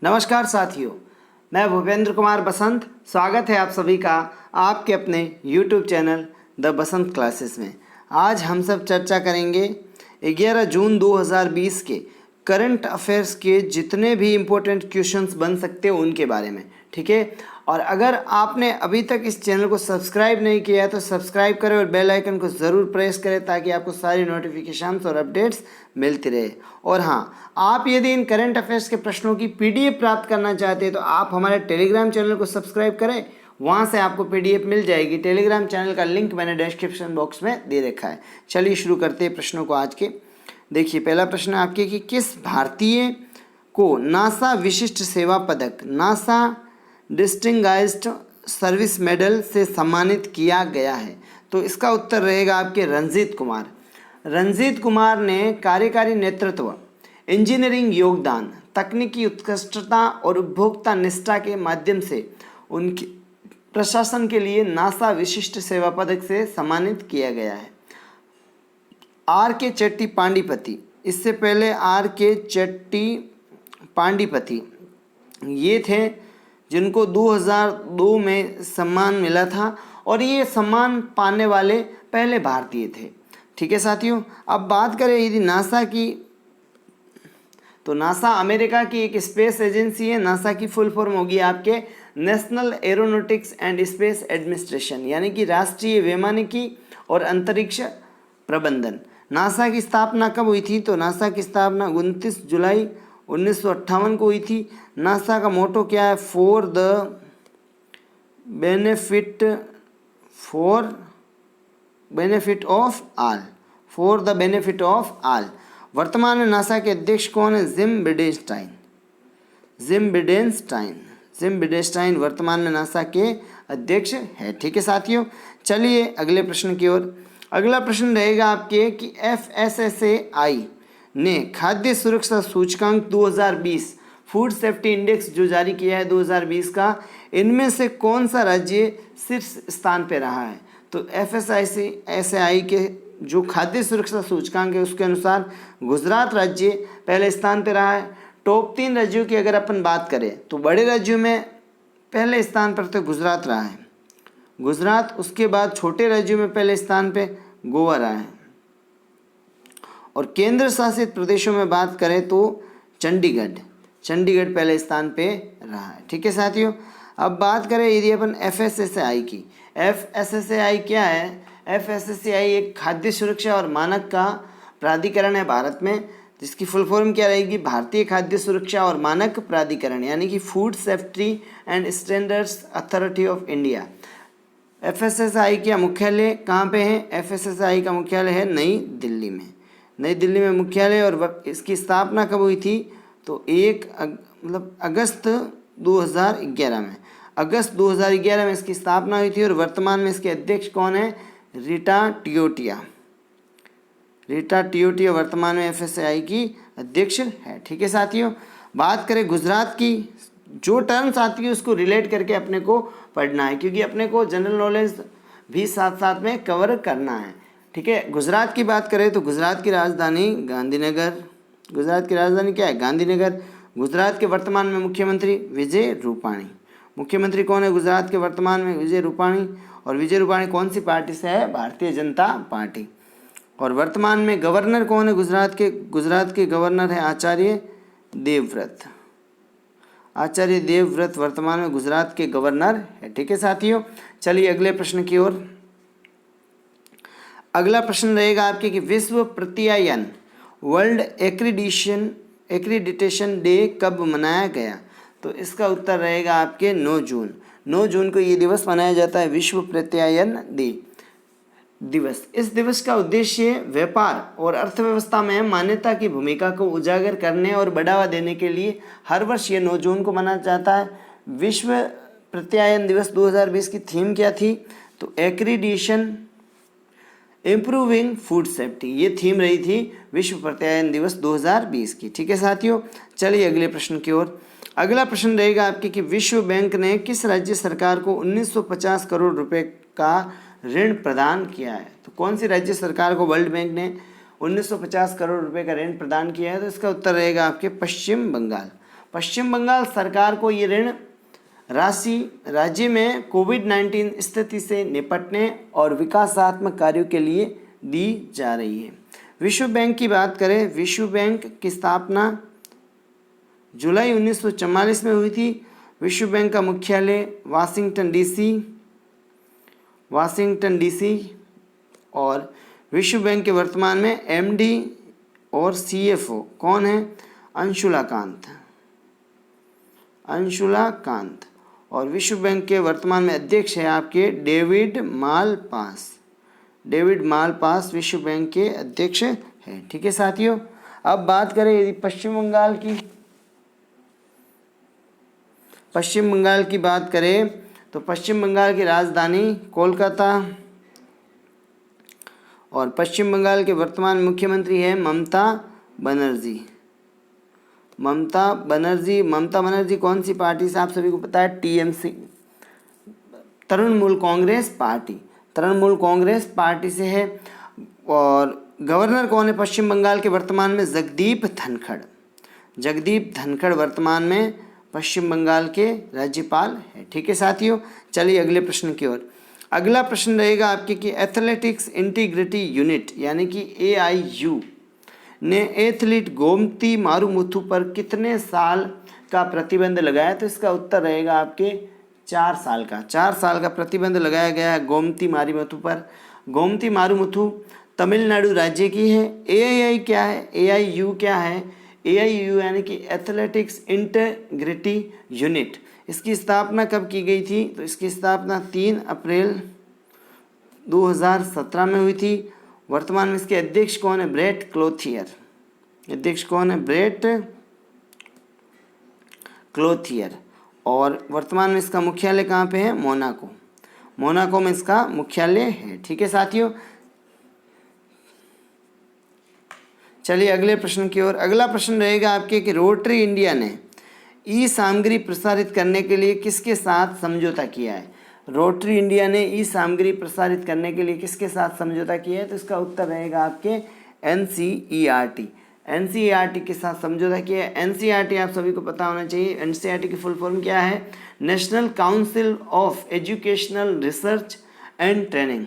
नमस्कार साथियों, मैं भूपेंद्र कुमार बसंत। स्वागत है आप सभी का आपके अपने YouTube channel the Basant classes में। आज हम सब चर्चा करेंगे 11 जून 2020 के करंट अफेयर्स के जितने भी इम्पोर्टेंट क्वेश्चंस बन सकते हैं उनके बारे में, ठीक है। और अगर आपने अभी तक इस चैनल को सब्सक्राइब नहीं किया है तो सब्सक्राइब करें और बेल आइकन को ज़रूर प्रेस करें ताकि आपको सारी नोटिफिकेशंस और अपडेट्स मिलती रहे। और हाँ, आप यदि इन करंट अफेयर्स के प्रश्नों की PDF प्राप्त करना चाहते हैं तो आप हमारे टेलीग्राम चैनल को सब्सक्राइब करें, वहाँ से आपको PDF मिल जाएगी। टेलीग्राम चैनल का लिंक मैंने डिस्क्रिप्शन बॉक्स में दे रखा है। चलिए शुरू करते हैं प्रश्नों को आज के। देखिए, पहला प्रश्न है आपके कि किस भारतीय को नासा विशिष्ट सेवा पदक, नासा डिस्टिंगाइज्ड सर्विस मेडल से सम्मानित किया गया है? तो इसका उत्तर रहेगा आपके रंजीत कुमार। रंजीत कुमार ने कार्यकारी नेतृत्व, इंजीनियरिंग योगदान, तकनीकी उत्कृष्टता और उपभोक्ता निष्ठा के माध्यम से उनके प्रशासन के लिए नासा विशिष्ट सेवा पदक से सम्मानित किया गया है। R.K. चट्टी पांडिपति, इससे पहले R.K. चट्टी पांडिपति ये थे जिनको 2002 में सम्मान मिला था और ये सम्मान पाने वाले पहले भारतीय थे, ठीक है साथियों। अब बात करें यदि नासा की, तो नासा अमेरिका की एक स्पेस एजेंसी है। नासा की फुल फॉर्म होगी आपके national aeronautics and space administration, यानी कि राष्ट्रीय वैमानिकी और अंतरिक्ष प्रबंधन। नासा की स्थापना कब हुई थी? तो नासा की स्थापना 29 जुलाई 1958 को हुई थी। नासा का मोटो क्या है? For the benefit of all, for the benefit of all. वर्तमान में नासा के अध्यक्ष कौन है? जिम बिडेनस्टाइन वर्तमान में नासा के अध्यक्ष है, ठीक है साथियों। चलिए अगले प्रश्न की ओर। अगला प्रश्न रहेगा आपके कि FSSAI ने खाद्य सुरक्षा सूचकांक 2020 फूड सेफ्टी इंडेक्स जो जारी किया है 2020 का, इनमें से कौन सा राज्य शीर्ष स्थान पे रहा है? तो FSSAI के जो खाद्य सुरक्षा सूचकांक है उसके अनुसार गुजरात राज्य पहले स्थान पे रहा है। टॉप 3 राज्यों की अगर अपन बात करें तो बड़े राज्यों में पहले स्थान पर तो गुजरात रहा है, गुजरात। उसके बाद छोटे राज्यों में पहले स्थान पे गोवा रहा है और केंद्र शासित प्रदेशों में बात करें तो चंडीगढ़ पहले स्थान पे रहा है, ठीक है साथियों। अब बात करें यदि अपन FSSAI की, FSSAI क्या है? FSSAI एक खाद्य सुरक्षा और मानक का प्राधिकरण है भारत में, जिसकी फुल फॉर्म क्या रहेगी? भारतीय खाद्य सुरक्षा और मानक प्राधिकरण, यानी कि food safety and standards authority of India. FSSAI का मुख्यालय कहाँ पे है? FSSAI का मुख्यालय है नई दिल्ली में। नई दिल्ली में मुख्यालय। और इसकी स्थापना कब हुई थी? तो अगस्त 2011 में, अगस्त 2011 में इसकी स्थापना हुई थी। और वर्तमान में इसके अध्यक्ष कौन है? रीटा टियोटिया वर्तमान में FSSAI की अध्यक्ष है, ठीक है साथियों। बात करें गुजरात की, जो टर्म्स आती है उसको रिलेट करके अपने को पढ़ना है, क्योंकि अपने को जनरल नॉलेज भी साथ साथ में कवर करना है, ठीक है। गुजरात की बात करें तो गुजरात की राजधानी गांधीनगर। गुजरात की राजधानी क्या है? गांधीनगर। गुजरात के वर्तमान में मुख्यमंत्री विजय रूपाणी। मुख्यमंत्री कौन है गुजरात के वर्तमान में? विजय रूपाणी। और विजय रूपाणी कौन सी पार्टी से है? भारतीय जनता पार्टी। और वर्तमान में गवर्नर कौन है गुजरात के? गुजरात के गवर्नर है आचार्य देवव्रत वर्तमान में गुजरात के गवर्नर है, ठीक है साथियों। चलिए अगले प्रश्न की ओर। अगला प्रश्न रहेगा आपके कि विश्व प्रत्यायन वर्ल्ड एक्रीडिटेशन डे कब मनाया गया? तो इसका उत्तर रहेगा आपके 9 जून। 9 जून को ये दिवस मनाया जाता है, विश्व प्रत्यायन दिवस। इस दिवस का उद्देश्य व्यापार और अर्थव्यवस्था में मान्यता की भूमिका को उजागर करने और बढ़ावा देने के लिए हर वर्ष ये 9 जून को मनाया जाता है। विश्व प्रत्यायन दिवस 2020 की थीम क्या थी? तो एक्रीडिशन इम्प्रूविंग फूड सेफ्टी, ये थीम रही थी विश्व प्रत्यायन दिवस 2020 की, ठीक है साथियों। चलिए अगले प्रश्न की ओर। अगला प्रश्न रहेगा आपके कि विश्व बैंक ने किस राज्य सरकार को 1950 करोड़ रुपए का ऋण प्रदान किया है? तो कौन सी राज्य सरकार को वर्ल्ड बैंक ने 1950 करोड़ रुपए का ऋण प्रदान किया है? तो इसका उत्तर रहेगा आपके पश्चिम बंगाल। पश्चिम बंगाल सरकार को ये ऋण राशि राज्य में कोविड-19 स्थिति से निपटने और विकासात्मक कार्यों के लिए दी जा रही है। विश्व बैंक की बात करें, विश्व बैंक की स्थापना जुलाई 1944 में हुई थी। विश्व बैंक का मुख्यालय वाशिंगटन डीसी और विश्व बैंक के वर्तमान में एमडी और सीएफओ कौन है? अंशुला कांत। और विश्व बैंक के वर्तमान में अध्यक्ष है आपके डेविड मालपास विश्व बैंक के अध्यक्ष है। ठीक है साथियों, अब बात करें यदि पश्चिम बंगाल की बात करें तो पश्चिम बंगाल की राजधानी कोलकाता और पश्चिम बंगाल के वर्तमान मुख्यमंत्री है ममता बनर्जी कौन सी पार्टी से? आप सभी को पता है, टीएमसी, तृणमूल कांग्रेस पार्टी से है। और गवर्नर कौन है पश्चिम बंगाल के वर्तमान में? जगदीप धनखड़ वर्तमान में पश्चिम बंगाल के राज्यपाल है। ठीक है साथियों, चलिए अगले प्रश्न की ओर। अगला प्रश्न रहेगा आपके कि एथलेटिक्स इंटीग्रिटी यूनिट यानी कि AIU ने एथलीट गोमती मारुमुथु पर कितने साल का प्रतिबंध लगाया? तो इसका उत्तर रहेगा आपके 4 साल का। 4 साल का प्रतिबंध लगाया गया है गोमती मारुमुथु पर। गोमती मारुमुथु तमिलनाडु राज्य की है। AIU क्या है? AIU यानी कि एथलेटिक्स इंटीग्रिटी यूनिट। इसकी स्थापना कब की गई थी? तो इसकी स्थापना 3 अप्रैल 2017 में हुई थी। वर्तमान में इसके अध्यक्ष कौन है? ब्रेट क्लोथियर। और वर्तमान में इसका मुख्यालय कहाँ पे है? मोनाको में इसका मुख्यालय है। ठीक है साथियों, चलिए अगले प्रश्न की ओर। अगला प्रश्न रहेगा आपके कि रोटरी इंडिया ने सामग्री प्रसारित करने के लिए किसके साथ समझौता किया है? रोटरी इंडिया ने सामग्री प्रसारित करने के लिए किसके साथ समझौता किया है? तो इसका उत्तर रहेगा आपके NCERT के साथ समझौता किया है। NCERT आप सभी को पता होना चाहिए। NCERT की फुल फॉर्म क्या है? National council of educational research and training.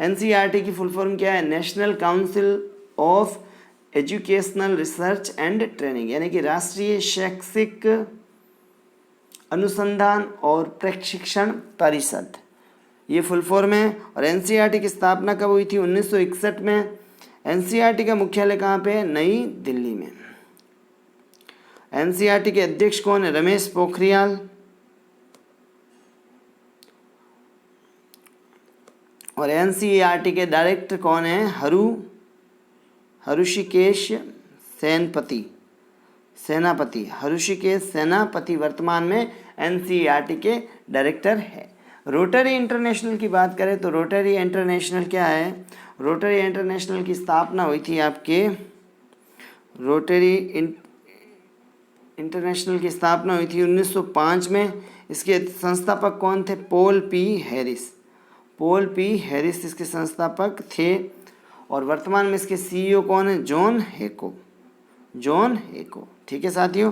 NCERT की फुल फॉर्म क्या है? National council of educational research and training यानी कि राष्ट्रीय शैक्षिक अनुसंधान और प्रशिक्षण परिषद, ये फुल फॉर्म है। और NCERT की स्थापना कब हुई थी? 1961 में। NCERT का मुख्यालय कहाँ पे है? नई दिल्ली में। NCERT के अध्यक्ष कौन है? रमेश पोखरियाल। और NCERT के डायरेक्टर कौन है? हृषिकेश सेनापति वर्तमान में NCERT के डायरेक्टर है। रोटरी इंटरनेशनल की बात करें तो रोटरी इंटरनेशनल क्या है? रोटरी इंटरनेशनल की स्थापना हुई थी आपके इंटरनेशनल की स्थापना हुई थी 1905 में। इसके संस्थापक कौन थे? पॉल पी हैरिस इसके संस्थापक थे। और वर्तमान में इसके CEO कौन है? जॉन हेको। ठीक है साथियों,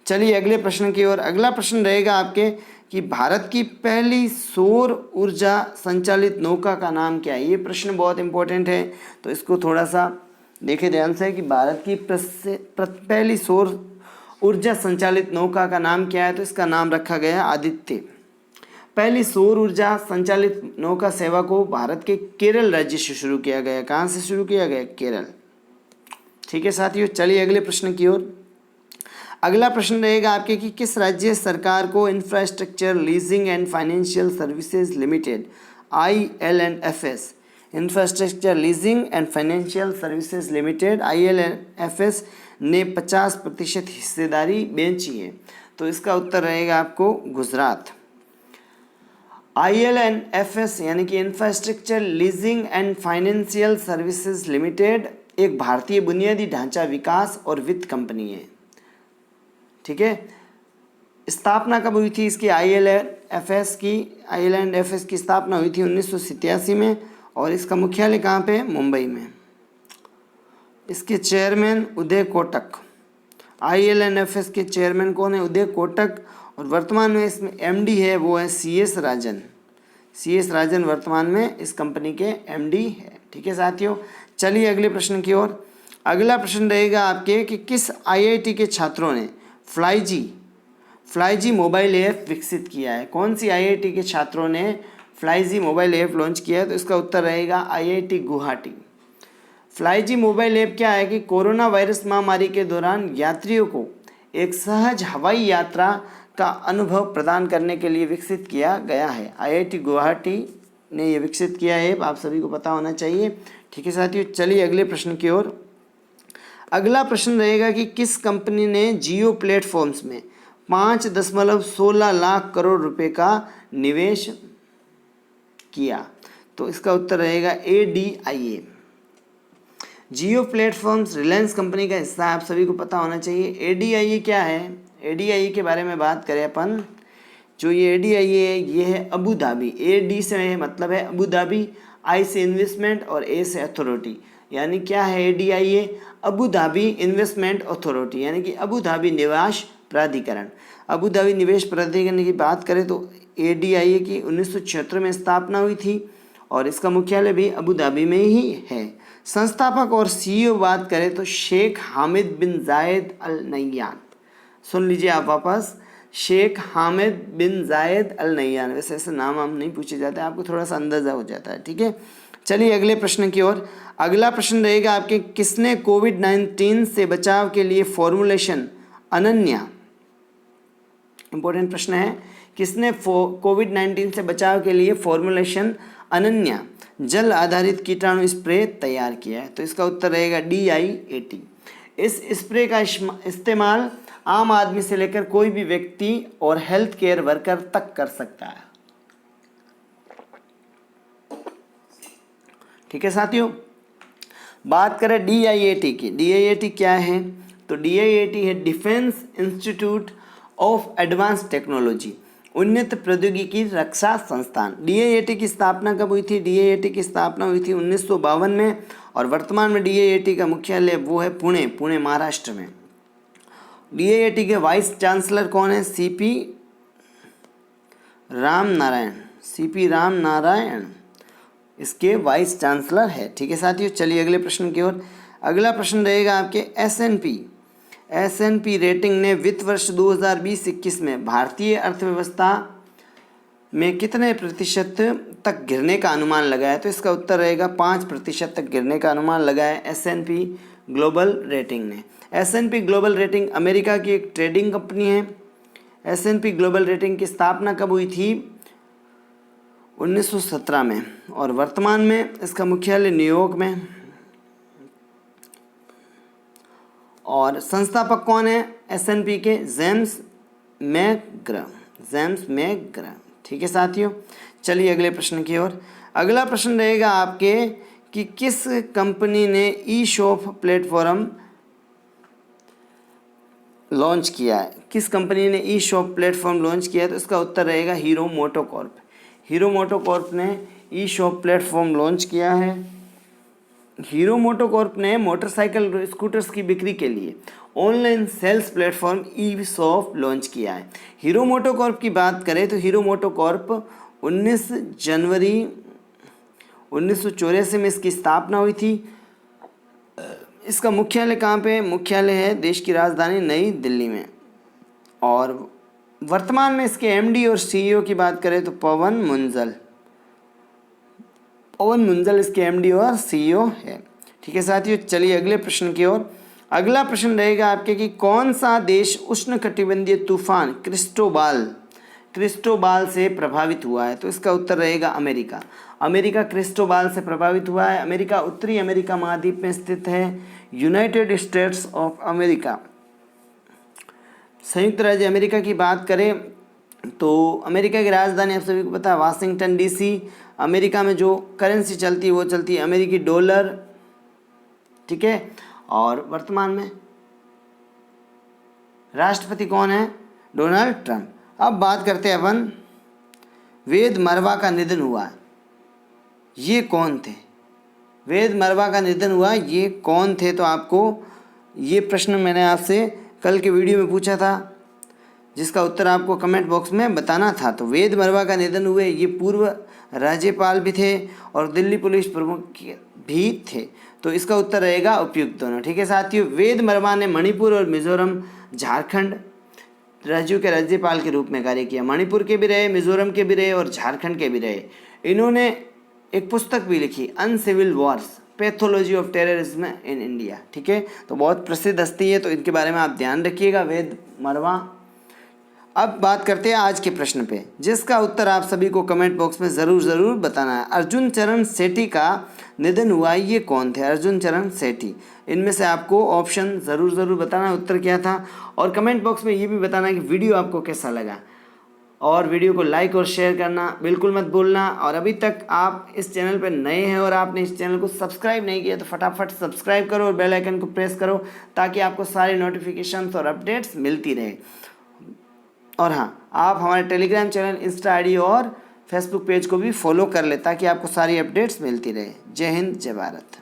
चलिए अगले प्रश्न की ओर। अगला प्रश्न रहेगा आपके कि भारत की पहली सौर ऊर्जा संचालित नौका का नाम क्या है? ये प्रश्न बहुत इंपॉर्टेंट है, तो इसको थोड़ा सा देखें ध्यान से कि भारत की पहली सौर ऊर्जा संचालित नौका का नाम क्या है? तो इसका नाम रखा गया आदित्य। पहली सौर ऊर्जा संचालित नौका सेवा को भारत के केरल राज्य से शुरू किया गया। कहाँ से शुरू किया गया? केरल। ठीक है साथियों, चलिए अगले प्रश्न की ओर। अगला प्रश्न रहेगा आपके कि किस राज्य सरकार को infrastructure leasing and financial services limited IL&FS infrastructure leasing and financial services limited IL&FS ने 50% हिस्सेदारी बेची है? तो इसका उत्तर रहेगा आपको गुजरात। IL&FS यानी कि infrastructure leasing and financial services limited एक भारतीय बुनियादी ढांचा विकास और वित्त कंपनी है। ठीक है, स्थापना कब हुई थी इसकी? IL&FS की स्थापना हुई थी 1987 में। और इसका मुख्यालय कहाँ पे है? मुंबई में। इसके चेयरमैन उदय कोटक। ILNFS के चेयरमैन कौन है? उदय कोटक। और वर्तमान में इसमें MD है वो है CS राजन। CS राजन वर्तमान में इस कंपनी के MD है। ठीक है साथियों, चलिए अगले प्रश्न की ओर। अगला प्रश्न रहेगा आपके कि किस IIT के छात्रों ने फ्लाईजी मोबाइल ऐप विकसित किया है? कौन सी IIT के छात्रों ने फ्लाईजी मोबाइल ऐप लॉन्च किया है? तो इसका उत्तर रहेगा IIT गुवाहाटी। फ्लाईजी मोबाइल ऐप क्या है कि कोरोना वायरस महामारी के दौरान यात्रियों को एक सहज हवाई यात्रा का अनुभव प्रदान करने के लिए विकसित किया गया है। IIT गुवाहाटी ने ये विकसित किया है, आप सभी को पता होना चाहिए। ठीक है साथियों, चलिए अगले प्रश्न की ओर। अगला प्रश्न रहेगा कि किस कंपनी ने जियो प्लेटफॉर्म्स में 5.16 लाख करोड़ रुपए का निवेश किया? तो इसका उत्तर रहेगा ADIA। जियो प्लेटफॉर्म्स रिलायंस कंपनी का हिस्सा है, आप सभी को पता होना चाहिए। ADIA क्या है? ADIA के बारे में बात करें अपन, जो ये ADIA है ये है अबू धाबी। AD से मतलब है अबू धाबी, I से इन्वेस्टमेंट और A से अथॉरिटी। यानी क्या है ADIA? Abu Dhabi investment authority, यानी कि अबू धाबी निवेश प्राधिकरण। अबू धाबी निवेश प्राधिकरण की बात करें तो ADIA की 1976 में स्थापना हुई थी और इसका मुख्यालय भी अबू धाबी में ही है। संस्थापक और CEO बात करें तो शेख हामिद बिन जायद अल नह्यान। सुन लीजिए आप वापस, शेख हामिद बिन जायद अल नह्यान। वैसे ऐसे नाम हम नहीं पूछे जाते, आपको थोड़ा सा अंदाज़ा हो जाता है। ठीक है, चलिए अगले प्रश्न की ओर। अगला प्रश्न रहेगा आपके, किसने कोविड-19 से बचाव के लिए फॉर्मुलेशन अनन्या, इंपॉर्टेंट प्रश्न है, किसने कोविड-19 से बचाव के लिए फॉर्मुलेशन अनन्या जल आधारित कीटाणु स्प्रे तैयार किया है? तो इसका उत्तर रहेगा DIAT। इस स्प्रे का इस्तेमाल आम आदमी से लेकर कोई भी व्यक्ति और हेल्थ केयर वर्कर तक कर सकता है। ठीक है साथियों, बात करें DIAT की। DIAT क्या है? तो DIAT है defence institute of advance technology, उन्नत प्रौद्योगिकी रक्षा संस्थान। DIAT की स्थापना कब हुई थी? DIAT की स्थापना हुई थी 1952 में और वर्तमान में DIAT का मुख्यालय वो है पुणे महाराष्ट्र में। DIAT के वाइस चांसलर कौन है? CP राम नारायण इसके वाइस चांसलर है। ठीक है साथियों, चलिए अगले प्रश्न की ओर। अगला प्रश्न रहेगा आपके S&P रेटिंग ने वित्त वर्ष 2020-21 में भारतीय अर्थव्यवस्था में कितने प्रतिशत तक गिरने का अनुमान लगाया? तो इसका उत्तर रहेगा 5% तक गिरने का अनुमान लगाया S&P ग्लोबल रेटिंग ने। S&P ग्लोबल रेटिंग अमेरिका की एक ट्रेडिंग कंपनी है। S&P ग्लोबल रेटिंग की स्थापना कब हुई थी? 1917 में और वर्तमान में इसका मुख्यालय न्यूयॉर्क में। और संस्थापक कौन है S&P के? James McGraw. ठीक है साथियों, चलिए अगले प्रश्न की ओर। अगला प्रश्न रहेगा आपके कि किस कंपनी ने ई-शॉप प्लेटफॉर्म लॉन्च किया है? किस कंपनी ने ई-शॉप प्लेटफॉर्म लॉन्च किया है? तो इसका उत्तर रहेगा हीरो मोटोकॉर्प। हीरो मोटोकॉर्प ने ई-शॉप प्लेटफॉर्म लॉन्च किया है। हीरो मोटोकॉर्प ने मोटरसाइकिल स्कूटर्स की बिक्री के लिए ऑनलाइन सेल्स प्लेटफॉर्म ई-शॉप लॉन्च किया है। हीरो मोटोकॉर्प की बात करें तो हीरो मोटोकॉर्प 19 जनवरी 1984 में इसकी स्थापना हुई थी। इसका मुख्यालय कहाँ पे? मुख्यालय है देश की राजधानी नई दिल्ली में। और वर्तमान में इसके MD और CEO की बात करें तो पवन मुंजल इसके MD और CEO है। ठीक है साथियों, चलिए अगले प्रश्न की ओर। अगला प्रश्न रहेगा आपके कि कौन सा देश उष्णकटिबंधीय तूफान क्रिस्टोबाल से प्रभावित हुआ है? तो इसका उत्तर रहेगा अमेरिका क्रिस्टोबाल से प्रभावित हुआ है। अमेरिका उत्तरी अमेरिका महाद्वीप में स्थित है। यूनाइटेड स्टेट्स ऑफ अमेरिका, संयुक्त राज्य अमेरिका की बात करें तो अमेरिका की राजधानी आप सभी को पता है वाशिंगटन DC। अमेरिका में जो करेंसी चलती है वो चलती है अमेरिकी डॉलर। ठीक है, और वर्तमान में राष्ट्रपति कौन है? Donald Trump. अब बात करते हैं अपन, वेद मरवा का निधन हुआ, ये कौन थे? वेद मरवा का निधन हुआ, ये कौन थे? तो आपको ये प्रश्न मैंने आपसे कल के वीडियो में पूछा था, जिसका उत्तर आपको कमेंट बॉक्स में बताना था। तो वेद मरवा का निधन हुए, ये पूर्व राज्यपाल भी थे और दिल्ली पुलिस प्रमुख भी थे। तो इसका उत्तर रहेगा उपयुक्त दोनों। ठीक है साथियों, वेद मरवा ने मणिपुर और मिजोरम झारखंड राज्यों के राज्यपाल के रूप में कार्य किया। मणिपुर के भी रहे, मिजोरम के भी रहे और झारखंड के भी रहे। इन्होंने एक पुस्तक भी लिखी, uncivil wars, pathology of terrorism in India. ठीक है, तो बहुत प्रसिद्ध हस्ती है, तो इनके बारे में आप ध्यान रखिएगा, वेद मरवा। अब बात करते हैं आज के प्रश्न पे, जिसका उत्तर आप सभी को कमेंट बॉक्स में ज़रूर बताना है। अर्जुन चरण सेठी का निधन हुआ, ये कौन थे? अर्जुन चरण सेठी। इनमें से आपको ऑप्शन ज़रूर बताना उत्तर क्या था, और कमेंट बॉक्स में ये भी बताना कि वीडियो आपको कैसा लगा, और वीडियो को लाइक और शेयर करना बिल्कुल मत भूलना। और अभी तक आप इस चैनल पर नए हैं और आपने इस चैनल को सब्सक्राइब नहीं किया तो फटाफट सब्सक्राइब करो और बेल आइकन को प्रेस करो, ताकि आपको सारे नोटिफिकेशंस और अपडेट्स मिलती रहे। और हाँ, आप हमारे टेलीग्राम चैनल, इंस्टा आईडी और फेसबुक पेज को भी फॉलो कर ले, ताकि आपको सारी अपडेट्स मिलती रहे। जय हिंद, जय भारत।